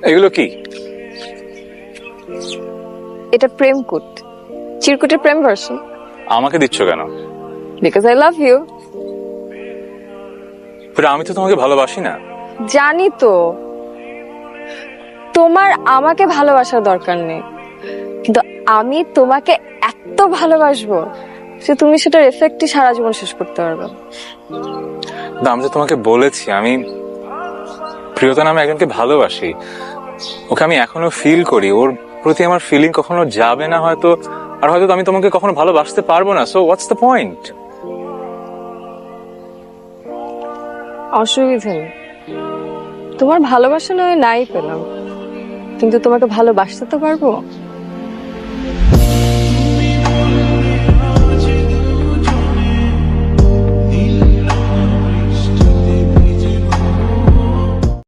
এগুলো কি? এটা প্রেম কোট, চিরকুটের প্রেম ভার্সন। আমাকে দিচ্ছ কেন? Because I love you. আমি তো তোমাকে ভালোবাসি না। জানি তো, তোমার আমাকে ভালোবাসার দরকার নেই, কিন্তু আমি তোমাকে এত ভালোবাসবো যে তুমি সেটার এফেক্টই সারা জীবন শেষ করতে পারবে। আমি তো তোমাকে বলেছি আমি প্রিয়তা নামে একজনকে ভালোবাসি। ওকে আমি এখনো ফিল করি, ওর প্রতি আমার ফিলিং কখনো যাবে না হয়তো, আর হয়তো আমি তোমাকে কখনো ভালোবাসতে পারবো না। So what's the point? অসুবিধা নেই, তোমার ভালোবাসা নয় নাই পেলাম, কিন্তু তোমাকে ভালোবাসতে তো পারবো।